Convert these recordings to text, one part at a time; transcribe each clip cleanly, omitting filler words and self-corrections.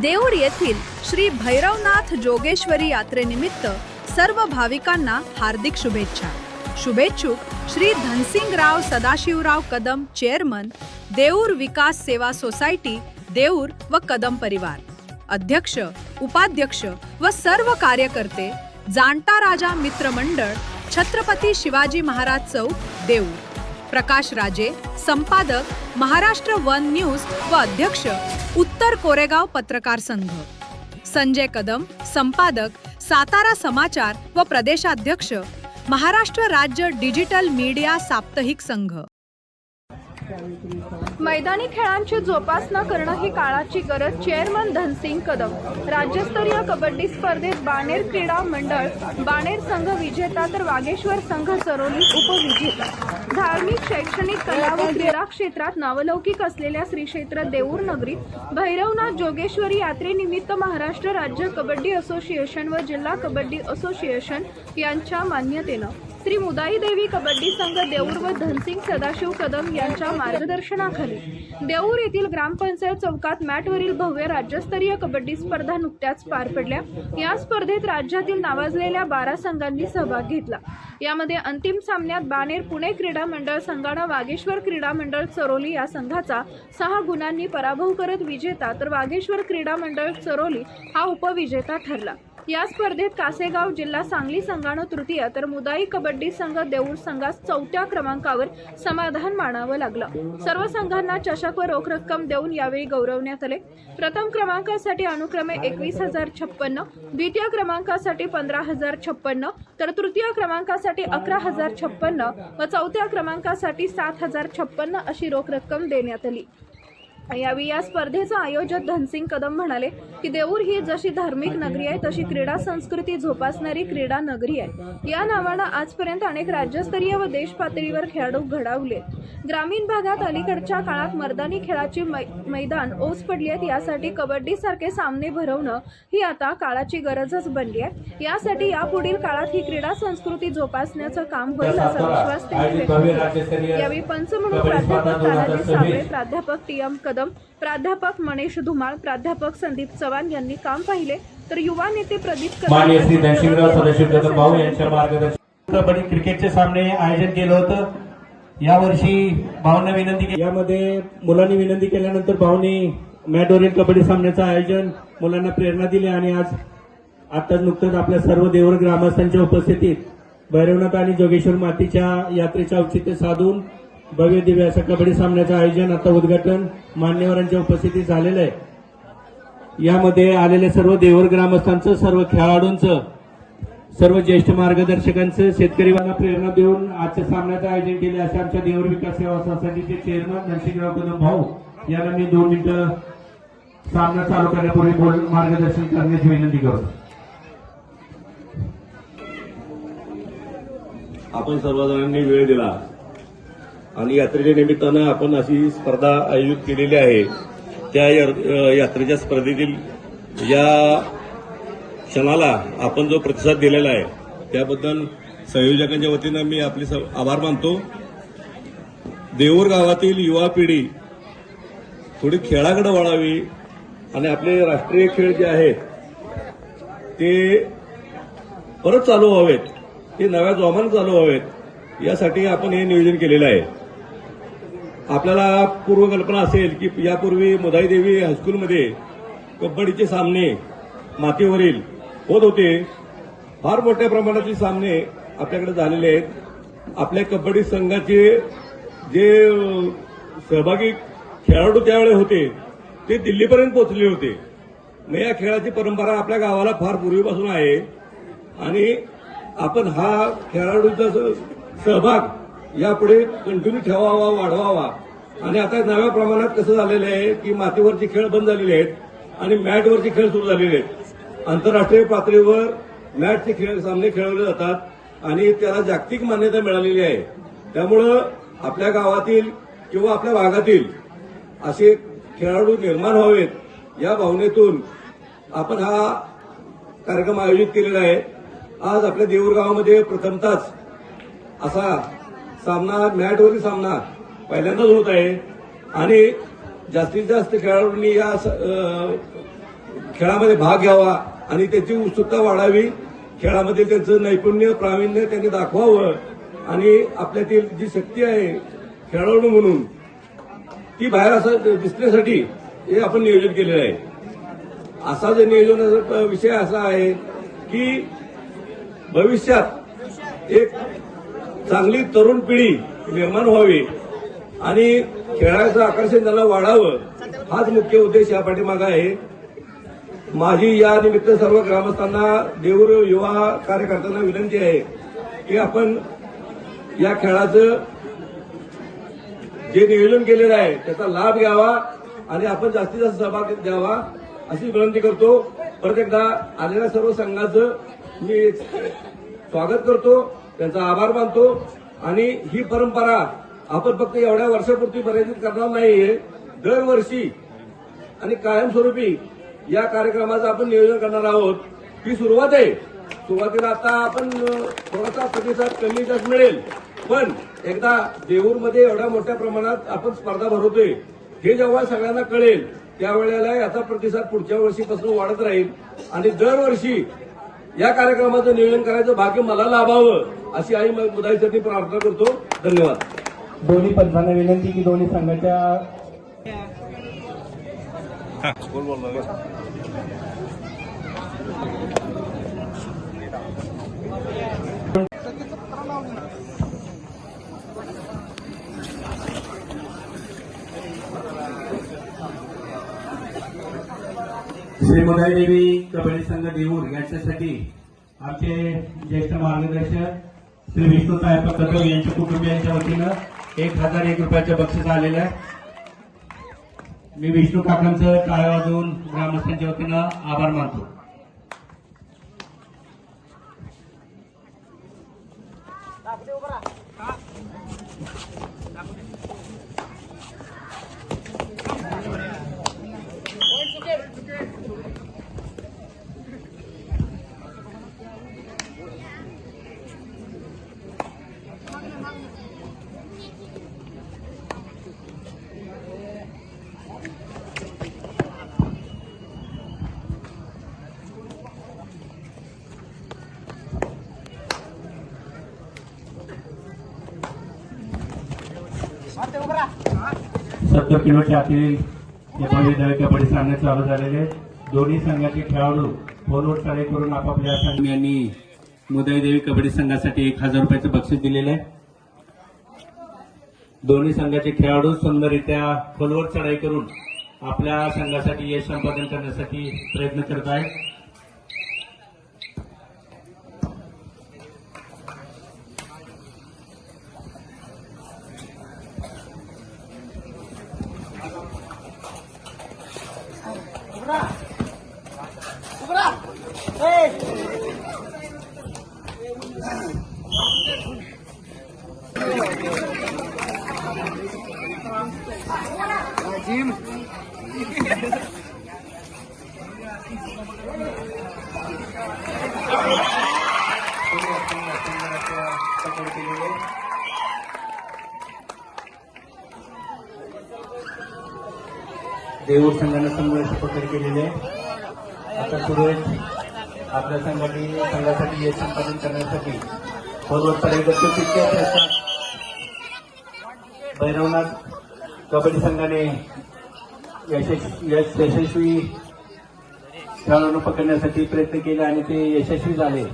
देऊर येथील श्री भैरवनाथ जोगेश्वरी यात्रेनिमित्त सर्व भाविकांना हार्दिक शुभेच्छा। शुभेच्छुक श्री धनसिंगराव सदाशिवराव कदम, चेअरमन, देऊर विकास सेवा सोसायटी, देऊर व कदम परिवार, अध्यक्ष, उपाध्यक्ष व सर्व कार्यकर्ते, जाणता राजा मित्र मंडळ, छत्रपती शिवाजी महाराज चौक, देऊर। प्रकाश राजे, संपादक, महाराष्ट्र वन न्यूज व अध्यक्ष, उत्तर कोरेगाव पत्रकार संघ। संजय कदम, संपादक, सातारा समाचार व प्रदेशाध्यक्ष, महाराष्ट्र राज्य डिजिटल मीडिया साप्ताहिक संघ। मैदानी खेळांची जोपासना करणं ही काळाची गरज। चेअरमन धनसिंग कदम। राज्यस्तरीय कबड्डी स्पर्धेत बाणेर क्रीडा मंडळ बाणेर संघ विजेता तर वागेश्वर संघ चरोली उपविजेता। धार्मिक, शैक्षणिक, कला व क्रीडा क्षेत्रात नावलौकिक असलेल्या श्री क्षेत्र देऊर नगरीत भैरवनाथ जोगेश्वरी यात्रेनिमित्त महाराष्ट्र राज्य कबड्डी असोसिएशन व जिल्हा कबड्डी असोसिएशन यांच्या मान्यतेनं श्री मुदाई देवी कबड्डी संघ देऊर व धनसिंग सदाशिव कदम यांच्या मार्गदर्शनाखाली देऊर येथील ग्रामपंचायत चौकात मॅटवरील भव्य राज्यस्तरीय कबड्डी स्पर्धा नुकत्याच पार पडल्या। या स्पर्धेत राज्यातील नावाजलेल्या 12 संघांनी सहभाग घेतला। यामध्ये अंतिम सामन्यात बाणेर पुणे क्रीडा मंडळ संघानं वागेश्वर क्रीडा मंडळ चरोली या संघाचा 6 गुणांनी पराभव करत विजेता तर वागेश्वर क्रीडा मंडळ चरोली हा उपविजेता ठरला। या स्पर्धेत कासेगाव जिल्हा सांगली संघानं तृतीय तर मुदाई कबड्डी संघ देऊर संघास 4थ्या क्रमांकावर समाधान मानावं लागलं। सर्व संघांना चषक व रोख रक्कम देऊन यावेळी गौरवण्यात आले। प्रथम क्रमांकासाठी अनुक्रमे 21,056, द्वितीय क्रमांकासाठी 15,056 तर तृतीय क्रमांकासाठी 11,056 व चौथ्या क्रमांकासाठी 7,056 अशी रोख रक्कम देण्यात आली। यावेळी या स्पर्धेचा आयोजक धनसिंग कदम म्हणाले की देऊर ही जशी धार्मिक नगरी आहे तशी क्रीडा संस्कृती जोपासणारी क्रीडा नगरी आहे। या नावानं आजपर्यंत अनेक राज्यस्तरीय व देश पातळीवर खेळाडू घडवले। ग्रामीण भागात अलीकडच्या काळात मर्दानी खेळाची मैदान ओस पडली आहेत। यासाठी कबड्डी सारखे सामने भरवणं ही आता काळाची गरजच बनली आहे। यासाठी यापुढील काळात ही क्रीडा संस्कृती जोपासण्याचं काम होईल असा विश्वास त्यांनी व्यक्त केला। यावेळी पंच म्हणून प्राध्यापक तानाजी साबळे, प्राध्यापक टी एम कदम, प्राध्यापक मनीष धुमाळ, प्राध्यापक संदीप चव्हाण यांनी काम पाहिले तर युवा नेते प्रदीप माननीय श्री धनसिंगराव सदाशिव कदम भाऊ यांच्या मार्गदर्शनाखाली कबड्डी क्रिकेटचे सामने आयोजन केलं होतं। यावर्षी भाऊंना विनंती केली, यामध्ये मुलांनी विनंती केल्यानंतर भाऊंनी मॅटवरील कबड्डी सामन्याचं आयोजन मुलांना प्रेरणा दिली आणि आताच नुकतंच आपल्या सर्व देऊर ग्रामस्थांच्या उपस्थितीत भैरवनाथ आणि जोगेश्वर मातेच्या यात्रेचे औचित्य साधून भव्य दिव्य अशा कबड्डी सामन्याचं आयोजन आता उद्घाटन मान्यवरांच्या उपस्थितीत झालेलं आहे। यामध्ये आलेल्या सर्व देऊर ग्रामस्थांचं, सर्व खेळाडूंचं, सर्व ज्येष्ठ मार्गदर्शकांचं, शेतकरी बांधवांना प्रेरणा देऊन आजच्या सामन्याचं आयोजन केले असे आमच्या देऊर विकास सेवा सोसायटीचे चेअरमन धनसिंगराव कदम भाऊ यांना मी 2 मिनिटं सामना चालू करण्यापूर्वी मार्गदर्शन करण्याची विनंती करतो। आपण सर्वजणांनी वेळ दिला आणि यात्रेच्या निमित्तानं आपण अशी स्पर्धा आयोजित केलेली आहे। त्या यात्रेच्या स्पर्धेतील या क्षणाला आपण जो प्रतिसाद दिलेला आहे त्याबद्दल संयोजकांच्या वतीनं मी आपले आभार मानतो। देऊर गावातील युवा पिढी थोडी खेळाकडे वळावी आणि आपले राष्ट्रीय खेळ जे आहेत ते परत चालू व्हावेत, ते नव्या जोमाने चालू व्हावेत, यासाठी आपण हे नियोजन केलेलं आहे। आपल्याला पूर्वकल्पना असेल की यापूर्वी मुदाई देवी हायस्कूलमध्ये कबड्डीचे सामने मातीवरील होत होते। फार मोठ्या प्रमाणातील सामने आपल्याकडे झालेले आहेत। आपल्या कबड्डी संघाचे जे सहभागी खेळाडू त्यावेळी होते ते दिल्लीपर्यंत पोहोचले होते। मग या खेळाची परंपरा आपल्या गावाला फार पूर्वीपासून आहे आणि आपण हा खेळाडूंचा सहभाग यापुढे कंटिन्यू ठेवावा, वाढवावा। आणि आता नव्या प्रमाणात कसं झालेलं आहे की मातीवरचे खेळ बंद झालेले आहेत आणि मॅटवरचे खेळ सुरू झालेले आहेत। आंतरराष्ट्रीय पातळीवर मॅटचे सामने खेळवले जातात आणि त्याला जागतिक मान्यता मिळालेली आहे। त्यामुळं आपल्या गावातील किंवा आपल्या भागातील असे खेळाडू निर्माण व्हावेत या भावनेतून आपण हा कार्यक्रम आयोजित केलेला आहे। आज आपल्या देऊर गावामध्ये प्रथमतःच असा सामना, मॅटवरील सामना पहिल्यांदाच होत आहे आणि जास्तीत जास्त खेळाडूंनी या खेळामध्ये भाग घ्यावा आणि त्याची उत्सुकता वाढावी, खेळामध्ये त्यांचं नैपुण्य प्रावीण्य त्यांनी दाखवावं आणि आपल्यातील जी शक्ती आहे खेळाडू म्हणून ती बाहेर असं दिसण्यासाठी हे आपण नियोजन केलेलं आहे. असा जे नियोजनाचा विषय असा आहे की भविष्यात एक चांगली तरुण पिढी निर्माण व्हावी आणि खेळाचं आकर्षण त्याला वाढावं, हाच मुख्य उद्देश या पाठीमागे आहे. माझी या निमित्त सर्व ग्रामस्थांना, देऊर युवा कार्यकर्त्यांना विनंती आहे की आपण या खेळाचं जे नियोजन केलेलं आहे त्याचा लाभ घ्यावा आणि आपण जास्तीत जास्त सहभाग द्यावा अशी विनंती करतो. परत एकदा आलेल्या सर्व संघाचं मी स्वागत करतो, त्यांचा आभार मानतो आणि ही परंपरा आपण फक्त एवढ्या वर्षापुरती मर्यादित करणार नाहीये. दरवर्षी आणि कायमस्वरूपी या कार्यक्रमाचं आपण नियोजन करणार आहोत. ही सुरुवात आहे. सुरुवातीला आता आपण थोडासा प्रतिसाद कमी जास्त मिळेल, पण एकदा देऊरमध्ये एवढ्या मोठ्या प्रमाणात आपण स्पर्धा भरवतोय हे जेव्हा सगळ्यांना कळेल त्यावेळेला याचा प्रतिसाद पुढच्या वर्षीपासून वाढत राहील आणि दरवर्षी या कार्यक्रमाचं नियोजन करायचं भाग्य मला लाभावं अशी आई मुदाईसाठी प्रार्थना करतो. धन्यवाद. दोन्ही पंचांना विनंती की दोन्ही संघाच्या श्री मुदाई देवी कबड्डी संघ देऊर यांच्यासाठी आमचे ज्येष्ठ मार्गदर्शक श्री विष्णू साहेब कदम यांच्या कुटुंबियांच्या वतीनं 1001 रुपयाचं बक्षीस आलेलं आहे. मी विष्णू काकांचं टाळ्या वाजवून ग्रामस्थांच्या वतीनं आभार मानतो. सत्तर किलोच्या आतील कबड्डी सामने चालू झालेले. दोन्ही संघाचे खेळाडू फोनवर टाळे करून आपापल्या संघांनी मुदाई देवी कबड्डी संघासाठी 1000 रुपयाचं बक्षीस दिलेलं आहे. दोन्ही संघाचे खेळाडू सुंदररित्या खोलवर चढाई करून आपल्या संघासाठी यश संपादन करण्यासाठी प्रयत्न करत आहेत. देऊर संघाने संघर्ष पकड केलेले आहे. आता सुरेश आपल्या संघासाठी यश संपादन करण्यासाठी फॉरवर्ड चढाई करतो. तितक्या प्रयत्नात भैरवनाथ कबड्डी संघाने यशस्वी खेळाडूंना पकडण्यासाठी प्रयत्न केले आणि ते यशस्वी झाले.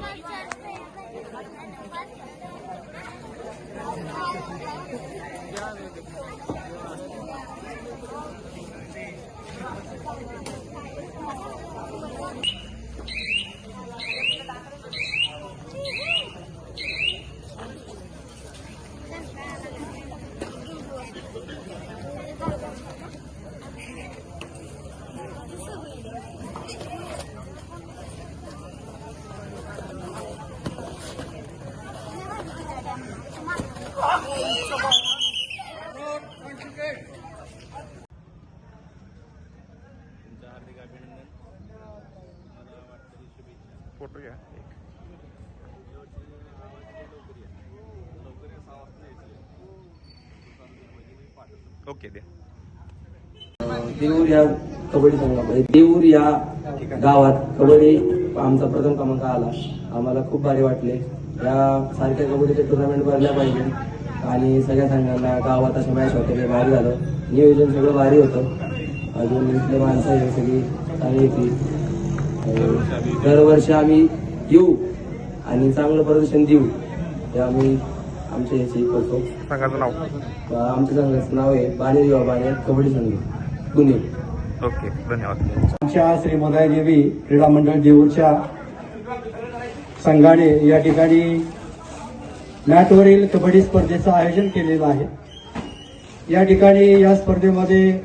फोटो घ्या. ओके द्या. देऊर या कबड्डी संघामध्ये देऊर या गावात कबड्डी आमचा प्रथम क्रमांक आला. आम्हाला खूप भारी वाटले. या सारख्या कबड्डीचे टुर्नामेंट भरल्या पाहिजे आणि सगळ्या संघांना गावात अशा मॅच होते ते भारी झालं. नियोजन सगळं भारी होतं. अजून इथले माणसं हे सगळी चांगली होती. दरवर्षी आम्ही येऊ आणि चांगलं प्रदर्शन देऊ हे आम्ही आमच्या याची करतो. संघाचं नाव. आमच्या संघाचं नाव आहे बाणेर युवा बाणेर कबड्डी संघ पुणे. ओके, धन्यवाद. आमच्या श्री मोदाई देवी क्रीडा मंडळ देऊरच्या संघाने या ठिकाणी मॅटवरील कबड्डी स्पर्धेचं आयोजन केलेलं आहे. या ठिकाणी या स्पर्धेमध्ये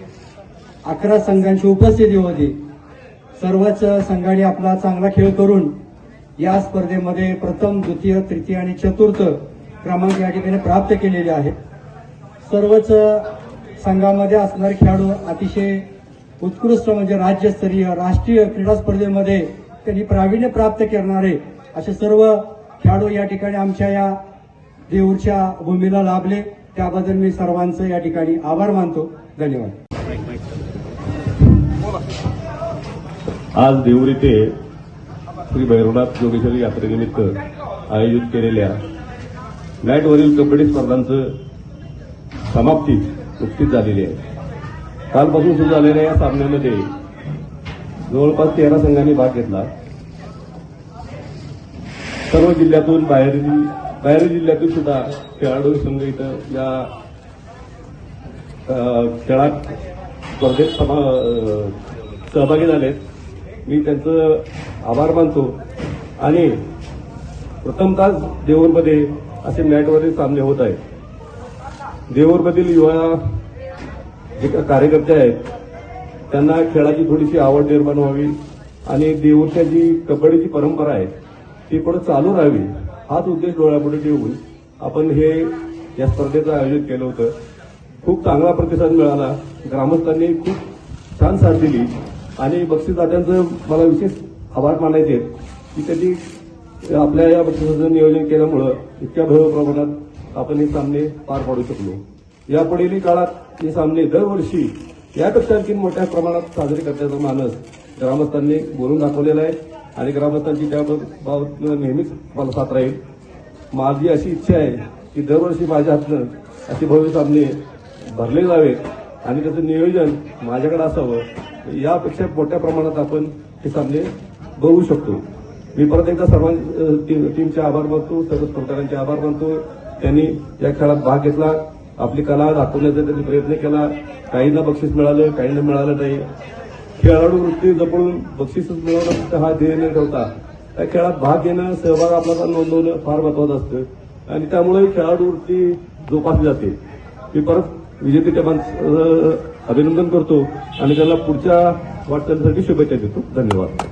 11 संघांची उपस्थिती होती. सर्वच संघाने आपला चांगला खेळ करून या स्पर्धेमध्ये प्रथम, द्वितीय, तृतीय आणि चतुर्थ क्रमांक या ठिकाणी प्राप्त केलेले आहेत. सर्वच संघामध्ये असणारे खेळाडू अतिशय उत्कृष्ट म्हणजे राज्यस्तरीय, राष्ट्रीय क्रीडा स्पर्धेमध्ये त्यांनी प्रावीण्य प्राप्त करणारे असे सर्व खेळाडू या ठिकाणी आमच्या या देऊरच्या भूमीला लाभले. त्याबद्दल मी सर्वांचं या ठिकाणी आभार मानतो. धन्यवाद. आज देऊर येथे श्री भैरवनाथ जोगेश्वरी यात्रेनिमित्त आयोजित केलेल्या मॅटवरील कबड्डी स्पर्धांचं समाप्ती नुकतीच झालेली आहे. कालपासून सुरू झालेल्या या सामन्यामध्ये जवळपास 13 संघांनी भाग घेतला. सर्व जिल्ह्यातून बाहेरील जिल्ह्यातून सुद्धा खेळाडू संघ इथं या खेळात स्पर्धेत सहभागी झालेत. मी त्यांचं आभार मानतो. आणि प्रथमतः देऊरमध्ये असे मॅटवरील सामने होत आहेत. देऊरमधील युवा जे कार्यकर्ते आहेत त्यांना खेळाची थोडीशी आवड निर्माण व्हावी आणि देऊरच्या जी कबड्डीची परंपरा आहे ती पुढे चालू राहावी हाच उद्देश डोळ्यापुढे ठेवून आपण हे या स्पर्धेचं आयोजन केलं होतं. खूप चांगला प्रतिसाद मिळाला. ग्रामस्थांनी खूप छान साथ दिली आणि बक्षीसदात्यांचं मला विशेष आभार मानायचे आहेत की त्यांनी आपल्या या बक्षिसाचं नियोजन केल्यामुळं इतक्या भव्य प्रमाणात आपण हे सामने पार पाडू शकलो. यापुढील काळात हे सामने दरवर्षी यापेक्षा आणखी मोठ्या प्रमाणात साजरे करण्याचा मानस ग्रामस्थांनी बोलून दाखवलेला आहे आणि ग्रामस्थांची त्याबाबत नेहमीच मला साथ राहील. माझी अशी इच्छा आहे की दरवर्षी माझ्या हातनं असे भव्य सामने भरले जावेत आणि त्याचं नियोजन माझ्याकडे असावं. यापेक्षा मोठ्या प्रमाणात आपण हे सामने बघू शकतो. मी परत एकदा सर्व टीमचे आभार मानतो. सर्व स्पर्धकांचे आभार मानतो. त्यांनी या खेळात भाग घेतला. आपली कला दाखवण्याचा त्यांनी प्रयत्न केला. काहींना बक्षीस मिळालं, काहींना मिळालं नाही. खेळाडू वृत्ती जपळून बक्षीसच मिळवणं हा ध्येय न ठेवता त्या खेळात भाग घेणं, सहभाग आपला नोंदवणं फार महत्वाचं असतं आणि त्यामुळे खेळाडू वृत्ती जोपासली जाते. मी परत विजेते अभिनंदन करतो आणि त्यांना पुढच्या वाटचालीसाठी शुभेच्छा देतो. धन्यवाद.